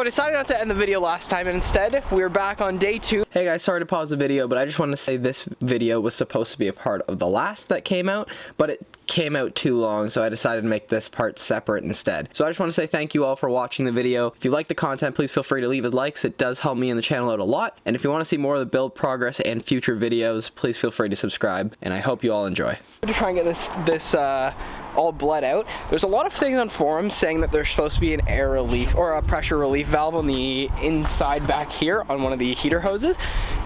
So I decided not to end the video last time, and instead we're back on day 2. Hey guys, sorry to pause the video, but I just wanted to say this video was supposed to be a part of the last that came out, but it came out too long, so I decided to make this part separate instead. So I just want to say thank you all for watching the video. If you like the content, please feel free to leave likes. It does help me and the channel out a lot. And if you want to see more of the build progress and future videos, please feel free to subscribe, and I hope you all enjoy. To try and get this all bled out. There's a lot of things on forums saying that there's supposed to be an air relief or a pressure relief valve on the inside back here on one of the heater hoses.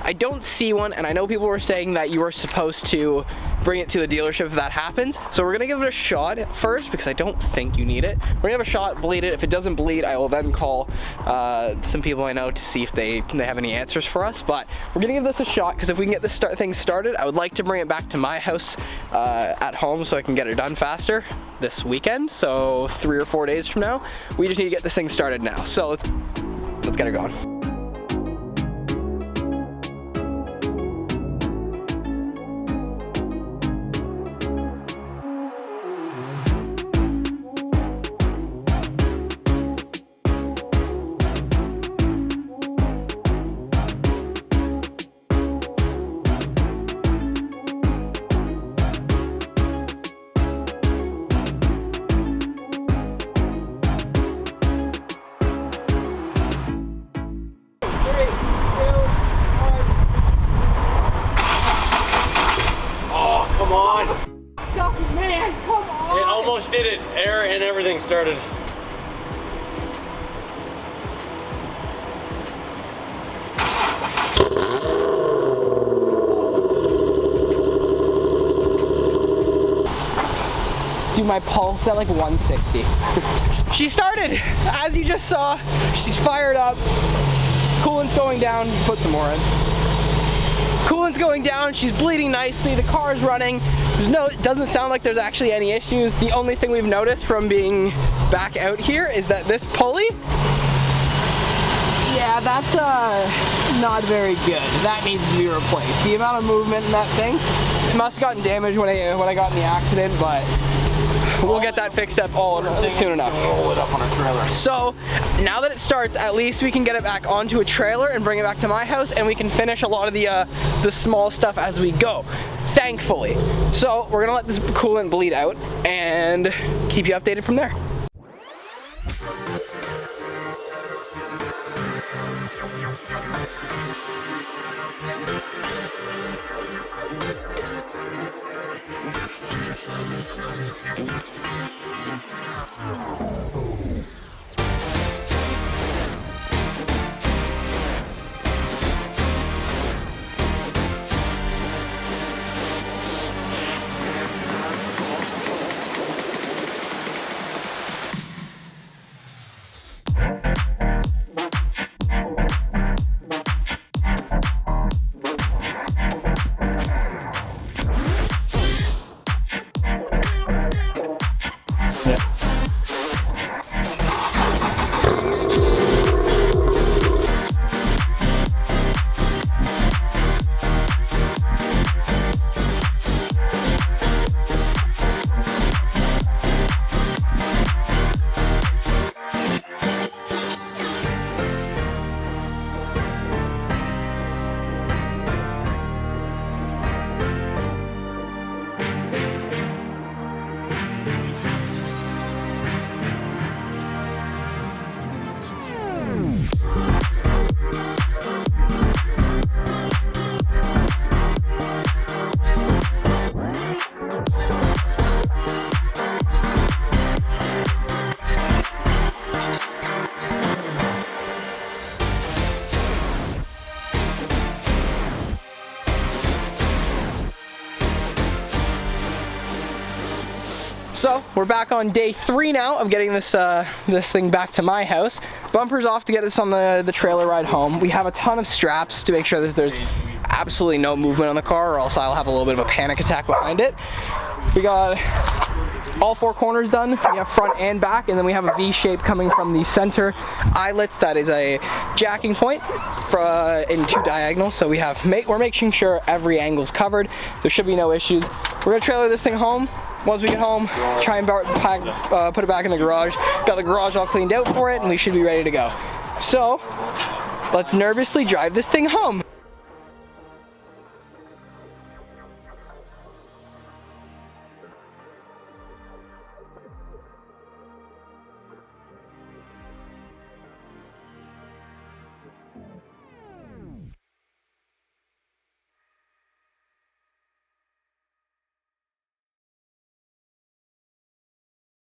I don't see one, and I know people were saying that you are supposed to bring it to the dealership if that happens. So we're gonna give it a shot first because I don't think you need it. We're gonna have a shot, bleed it. If it doesn't bleed, I will then call some people I know to see if they have any answers for us. But we're gonna give this a shot because if we can get this thing started, I would like to bring it back to my house at home so I can get it done faster this weekend. So 3 or 4 days from now, we just need to get this thing started now. So let's get it going. Man, come on! It almost did it. Air and everything started. Dude, my pulse at like 160. She started, as you just saw. She's fired up. Coolant's going down. Put some more in. Coolant's going down, she's bleeding nicely, the car's running. It doesn't sound like there's actually any issues. The only thing we've noticed from being back out here is that this pulley, yeah, that's not very good. That needs to be replaced. The amount of movement in that thing, it must have gotten damaged when I got in the accident, but we'll get that fixed up soon enough. Roll it up on a trailer. So now that it starts, at least we can get it back onto a trailer and bring it back to my house, and we can finish a lot of the small stuff as we go, thankfully. So we're gonna let this coolant bleed out and keep you updated from there. So we're back on day 3 now of getting this thing back to my house. Bumper's off to get us on the trailer ride home. We have a ton of straps to make sure that there's absolutely no movement on the car, or else I'll have a little bit of a panic attack behind it. We got all 4 corners done. We have front and back, and then we have a V shape coming from the center eyelets. That is a jacking point in 2 diagonals. So we're making sure every angle's covered. There should be no issues. We're gonna trailer this thing home. Once we get home, try and put it back in the garage. Got the garage all cleaned out for it, and we should be ready to go. So, let's nervously drive this thing home.